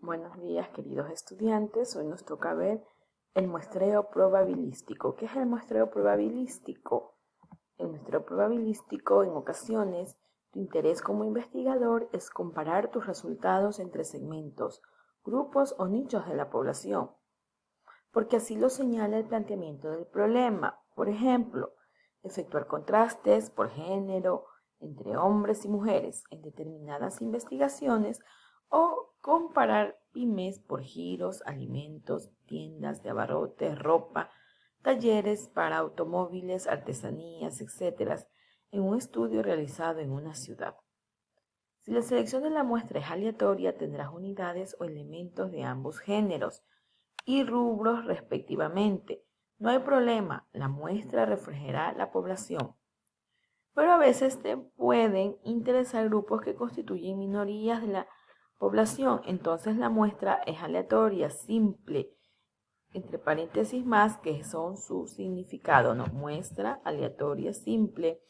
Buenos días, queridos estudiantes. Hoy nos toca ver el muestreo probabilístico. ¿Qué es el muestreo probabilístico? El muestreo probabilístico, en ocasiones, tu interés como investigador es comparar tus resultados entre segmentos, grupos o nichos de la población, porque así lo señala el planteamiento del problema. Por ejemplo, efectuar contrastes por género entre hombres y mujeres en determinadas investigaciones o comparar pymes por giros, alimentos, tiendas de abarrotes, ropa, talleres para automóviles, artesanías, etc., en un estudio realizado en una ciudad. Si la selección de la muestra es aleatoria, tendrás unidades o elementos de ambos géneros y rubros respectivamente. No hay problema, la muestra reflejará la población. Pero a veces te pueden interesar grupos que constituyen minorías de la población, entonces la muestra es aleatoria, simple, entre paréntesis más, que son su significado, ¿no? Muestra aleatoria, simple,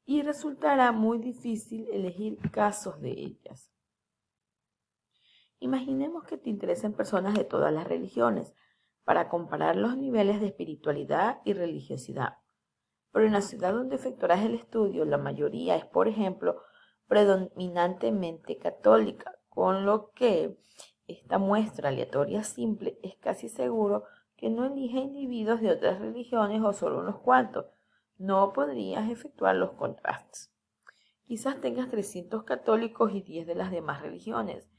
y resultará muy difícil elegir casos de ellas. Imaginemos que te interesen personas de todas las religiones para comparar los niveles de espiritualidad y religiosidad. Pero en la ciudad donde efectuarás el estudio, la mayoría es, por ejemplo, predominantemente católica, con lo que esta muestra aleatoria simple es casi seguro que no elija individuos de otras religiones o solo unos cuantos. No podrías efectuar los contrastes. Quizás tengas 300 católicos y 10 de las demás religiones.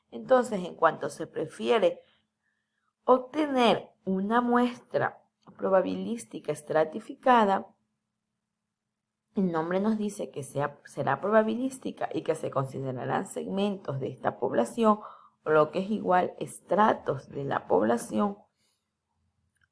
Entonces, en cuanto se prefiere obtener una muestra probabilística estratificada, el nombre nos dice que será probabilística y que se considerarán segmentos de esta población, o lo que es igual, estratos de la población.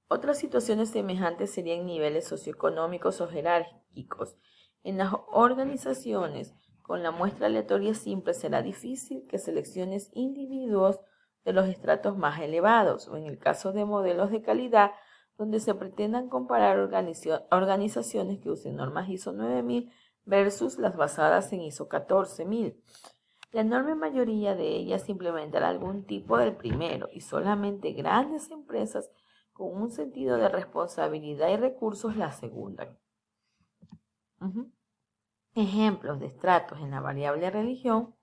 Otras situaciones semejantes serían niveles socioeconómicos o jerárquicos. En las organizaciones con la muestra aleatoria simple será difícil que selecciones individuos de los estratos más elevados, o en el caso de modelos de calidad, donde se pretendan comparar organizaciones que usen normas ISO 9000 versus las basadas en ISO 14000. La enorme mayoría de ellas implementará algún tipo del primero y solamente grandes empresas con un sentido de responsabilidad y recursos la segunda. Ejemplos de estratos en la variable religión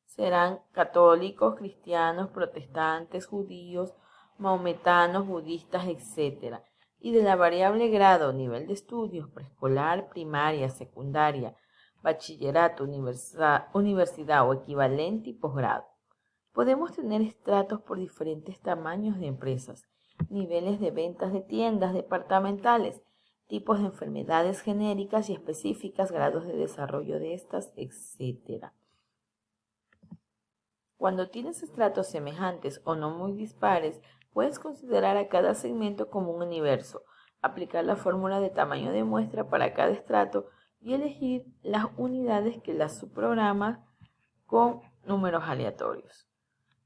serán católicos, cristianos, protestantes, judíos, maometanos, budistas, etc. Y de la variable grado, nivel de estudios, preescolar, primaria, secundaria, bachillerato, universidad o equivalente y posgrado. Podemos tener estratos por diferentes tamaños de empresas, niveles de ventas de tiendas departamentales, tipos de enfermedades genéricas y específicas, grados de desarrollo de estas, etc. Cuando tienes estratos semejantes o no muy dispares, puedes considerar a cada segmento como un universo, aplicar la fórmula de tamaño de muestra para cada estrato y elegir las unidades que las subprograman con números aleatorios.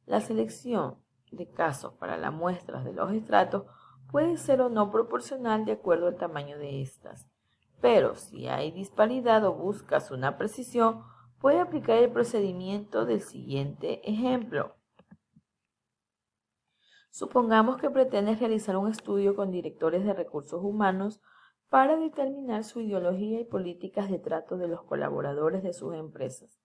La selección de casos para las muestras de los estratos puede ser o no proporcional de acuerdo al tamaño de estas, pero si hay disparidad o buscas una precisión, puede aplicar el procedimiento del siguiente ejemplo. Supongamos que pretendes realizar un estudio con directores de recursos humanos para determinar su ideología y políticas de trato de los colaboradores de sus empresas.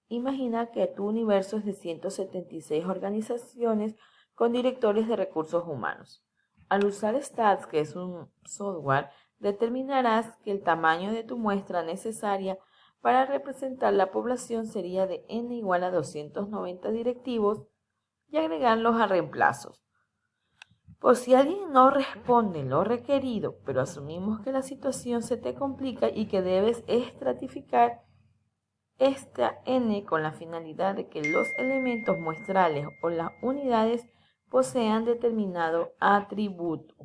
Imagina que tu universo es de 176 organizaciones con directores de recursos humanos. Al usar Stats, que es un software, determinarás que el tamaño de tu muestra necesaria para representar la población sería de n igual a 290 directivos y agregarlos a reemplazos. Por si alguien no responde lo requerido, pero asumimos que la situación se te complica y que debes estratificar esta n con la finalidad de que los elementos muestrales o las unidades posean determinado atributo.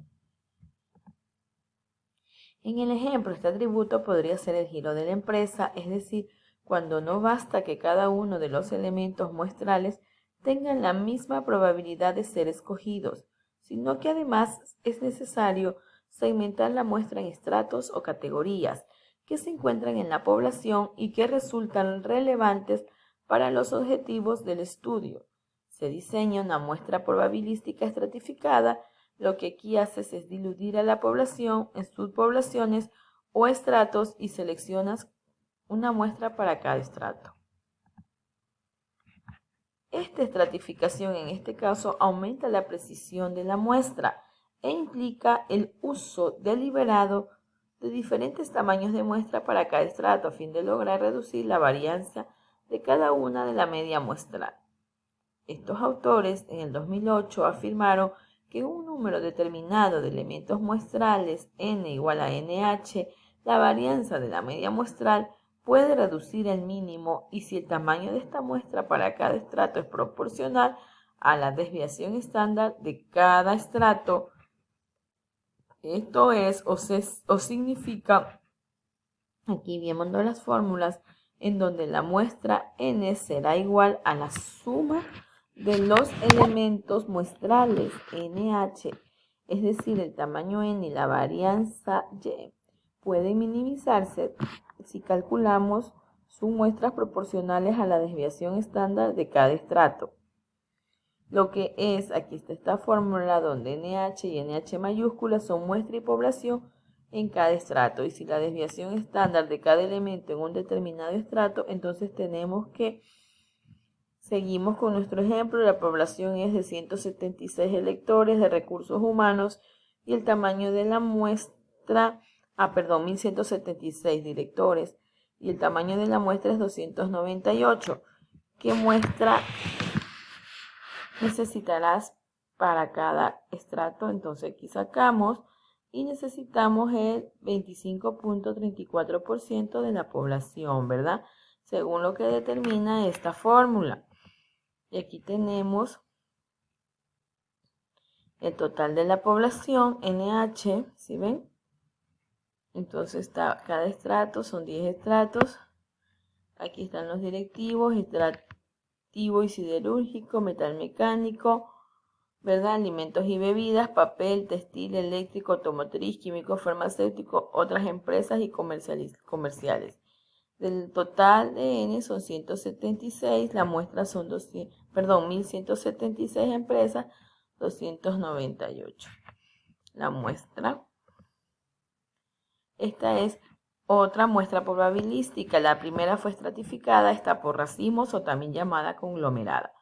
En el ejemplo, este atributo podría ser el giro de la empresa, es decir, cuando no basta que cada uno de los elementos muestrales tengan la misma probabilidad de ser escogidos, sino que además es necesario segmentar la muestra en estratos o categorías que se encuentran en la población y que resultan relevantes para los objetivos del estudio. Se diseña una muestra probabilística estratificada. Lo que aquí haces es diluir a la población en subpoblaciones o estratos y seleccionas una muestra para cada estrato. Esta estratificación en este caso aumenta la precisión de la muestra e implica el uso deliberado de diferentes tamaños de muestra para cada estrato a fin de lograr reducir la varianza de cada una de la media muestral. Estos autores en el 2008 afirmaron que un número determinado de elementos muestrales n igual a nh, la varianza de la media muestral puede reducir el mínimo y si el tamaño de esta muestra para cada estrato es proporcional a la desviación estándar de cada estrato, esto es o significa, aquí viendo las fórmulas, en donde la muestra n será igual a la suma de los elementos muestrales nh, es decir, el tamaño n y la varianza y, pueden minimizarse si calculamos sus muestras proporcionales a la desviación estándar de cada estrato. Lo que es, aquí está esta fórmula donde NH y NH mayúsculas son muestra y población en cada estrato. Y si la desviación estándar de cada elemento en un determinado estrato, entonces tenemos que seguimos con nuestro ejemplo. La población es de 176 electores de recursos humanos y el tamaño de la muestra, 1176 directores y el tamaño de la muestra es 298. ¿Qué muestra necesitarás para cada estrato? Entonces aquí sacamos y necesitamos el 25.34% de la población, ¿verdad? Según lo que determina esta fórmula. Y aquí tenemos el total de la población, NH, ¿sí ven? Entonces está cada estrato, son 10 estratos. Aquí están los directivos, extractivo y siderúrgico, metal mecánico, ¿verdad? Alimentos y bebidas, papel, textil, eléctrico, automotriz, químico, farmacéutico, otras empresas y comerciales. Del total de N son 176, la muestra son 1176 empresas, 298. La muestra. Esta es otra muestra probabilística. La primera fue estratificada, está por racimos o también llamada conglomerada.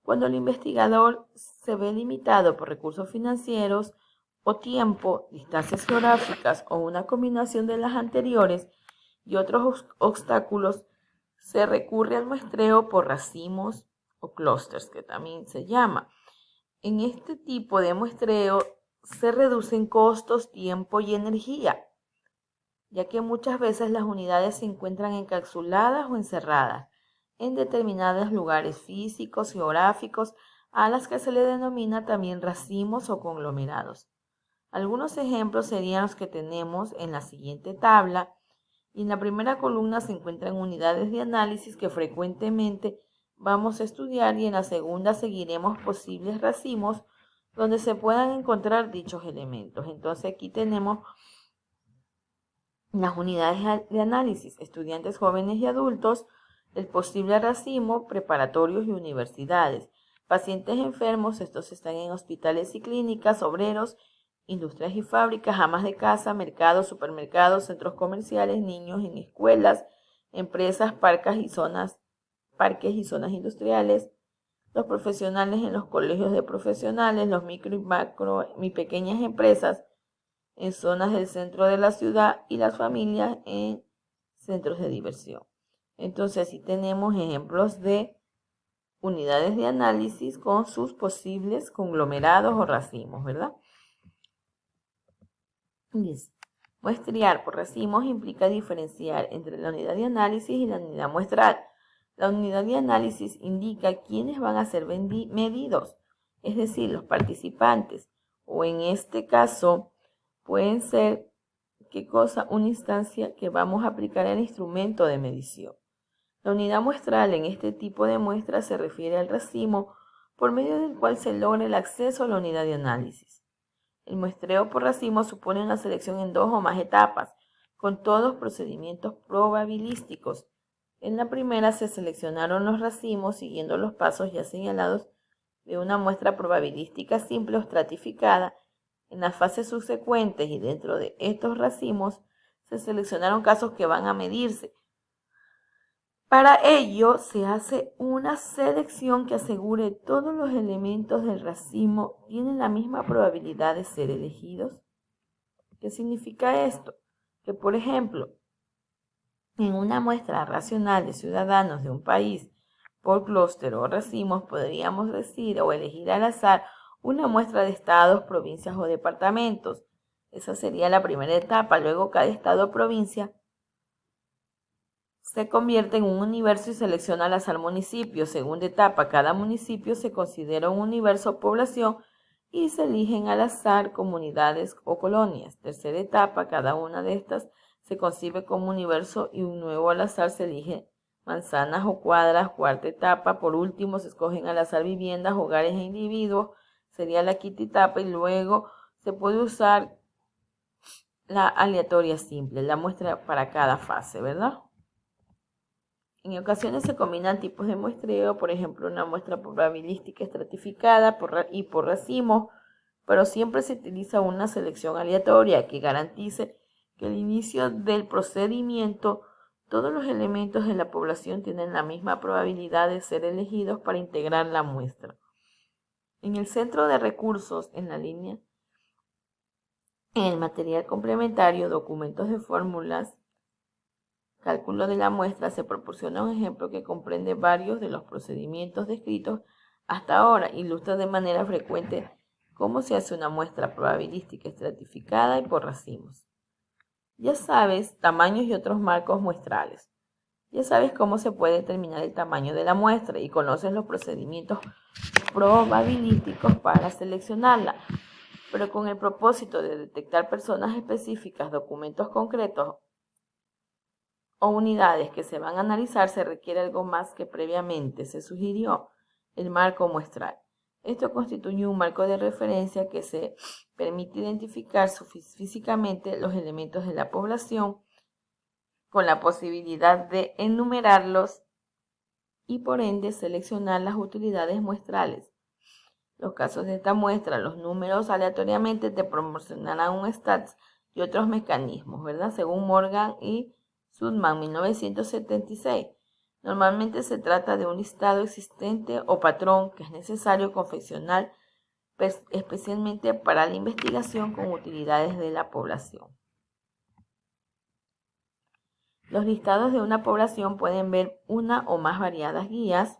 Cuando el investigador se ve limitado por recursos financieros o tiempo, distancias geográficas o una combinación de las anteriores y otros obstáculos, se recurre al muestreo por racimos o clústeres, que también se llama. En este tipo de muestreo se reducen costos, tiempo y energía, ya que muchas veces las unidades se encuentran encapsuladas o encerradas en determinados lugares físicos, geográficos, a las que se le denomina también racimos o conglomerados. Algunos ejemplos serían los que tenemos en la siguiente tabla, y en la primera columna se encuentran unidades de análisis que frecuentemente vamos a estudiar y en la segunda seguiremos posibles racimos donde se puedan encontrar dichos elementos. Entonces aquí tenemos las unidades de análisis, estudiantes jóvenes y adultos, el posible racimo, preparatorios y universidades, pacientes enfermos, estos están en hospitales y clínicas, obreros, industrias y fábricas, amas de casa, mercados, supermercados, centros comerciales, niños en escuelas, empresas, parques y zonas industriales, los profesionales en los colegios de profesionales, los micro y pequeñas empresas en zonas del centro de la ciudad y las familias en centros de diversión. Entonces, sí tenemos ejemplos de unidades de análisis con sus posibles conglomerados o racimos, ¿verdad? Muestrear por racimos implica diferenciar entre la unidad de análisis y la unidad muestral. La unidad de análisis indica quiénes van a ser medidos, es decir, los participantes, o en este caso pueden ser, ¿qué cosa? Una instancia que vamos a aplicar el instrumento de medición. La unidad muestral en este tipo de muestras se refiere al racimo por medio del cual se logra el acceso a la unidad de análisis. El muestreo por racimo supone una selección en 2 o más etapas, con todos procedimientos probabilísticos. En la primera se seleccionaron los racimos siguiendo los pasos ya señalados de una muestra probabilística simple o estratificada, en las fases subsecuentes y dentro de estos racimos se seleccionaron casos que van a medirse. Para ello se hace una selección que asegure todos los elementos del racimo tienen la misma probabilidad de ser elegidos. ¿Qué significa esto? Que, por ejemplo, en una muestra racional de ciudadanos de un país por clúster o racimos podríamos decir o elegir al azar una muestra de estados, provincias o departamentos. Esa sería la primera etapa. Luego cada estado o provincia se convierte en un universo y selecciona al azar municipios. Segunda etapa, cada municipio se considera un universo o población y se eligen al azar comunidades o colonias. Tercera etapa, cada una de estas se concibe como universo y un nuevo al azar se elige manzanas o cuadras. Cuarta etapa, por último, se escogen al azar viviendas, hogares e individuos. Sería la quinta etapa y luego se puede usar la aleatoria simple, la muestra para cada fase, ¿verdad? En ocasiones se combinan tipos de muestreo, por ejemplo, una muestra probabilística estratificada y por racimos, pero siempre se utiliza una selección aleatoria que garantice que al inicio del procedimiento todos los elementos de la población tienen la misma probabilidad de ser elegidos para integrar la muestra. En el centro de recursos, en la línea, en el material complementario, documentos de fórmulas, cálculo de la muestra, se proporciona un ejemplo que comprende varios de los procedimientos descritos hasta ahora. Ilustra de manera frecuente cómo se hace una muestra probabilística estratificada y por racimos. Ya sabes, tamaños y otros marcos muestrales. Ya sabes cómo se puede determinar el tamaño de la muestra y conoces los procedimientos probabilísticos para seleccionarla. Pero con el propósito de detectar personas específicas, documentos concretos o unidades que se van a analizar, se requiere algo más que previamente se sugirió, el marco muestral. Esto constituye un marco de referencia que se permite identificar físicamente los elementos de la población con la posibilidad de enumerarlos y por ende seleccionar las utilidades muestrales. Los casos de esta muestra, los números aleatoriamente te proporcionarán un stats y otros mecanismos, ¿verdad? Según Morgan y Sudman, 1976. Normalmente se trata de un listado existente o patrón que es necesario confeccionar especialmente para la investigación con utilidades de la población. Los listados de una población pueden ver una o más variadas guías,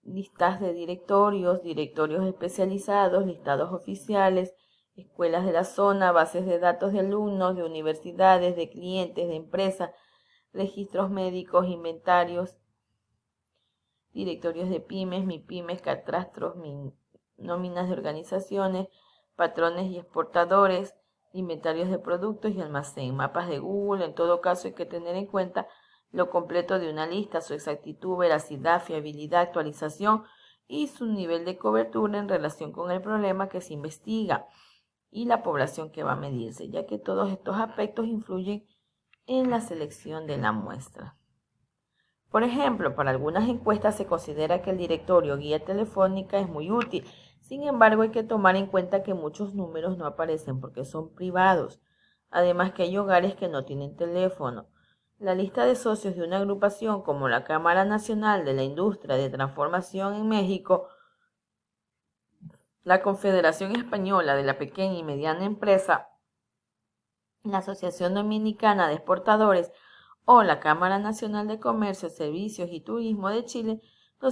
listas de directorios, directorios especializados, listados oficiales, escuelas de la zona, bases de datos de alumnos, de universidades, de clientes, de empresas, registros médicos, inventarios, directorios de pymes, MIPYMES, catastros, nóminas de organizaciones, patrones y exportadores, inventarios de productos y almacén, mapas de Google. En todo caso hay que tener en cuenta lo completo de una lista, su exactitud, veracidad, fiabilidad, actualización y su nivel de cobertura en relación con el problema que se investiga y la población que va a medirse, ya que todos estos aspectos influyen en la selección de la muestra. Por ejemplo, para algunas encuestas se considera que el directorio guía telefónica es muy útil. Sin embargo, hay que tomar en cuenta que muchos números no aparecen porque son privados. Además que hay hogares que no tienen teléfono. La lista de socios de una agrupación como la Cámara Nacional de la Industria de Transformación en México, la Confederación Española de la Pequeña y Mediana Empresa, la Asociación Dominicana de Exportadores o la Cámara Nacional de Comercio, Servicios y Turismo de Chile no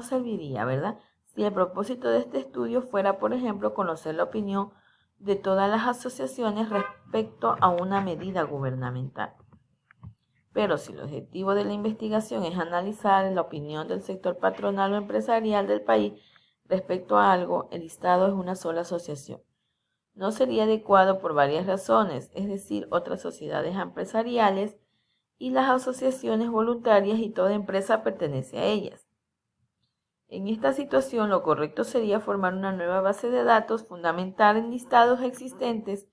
serviría, ¿verdad? Si el propósito de este estudio fuera, por ejemplo, conocer la opinión de todas las asociaciones respecto a una medida gubernamental. Pero si el objetivo de la investigación es analizar la opinión del sector patronal o empresarial del país respecto a algo, el listado es una sola asociación. No sería adecuado por varias razones, es decir, otras sociedades empresariales y las asociaciones voluntarias y toda empresa pertenece a ellas. En esta situación, lo correcto sería formar una nueva base de datos fundamental en listados existentes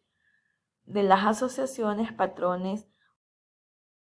de las asociaciones, patrones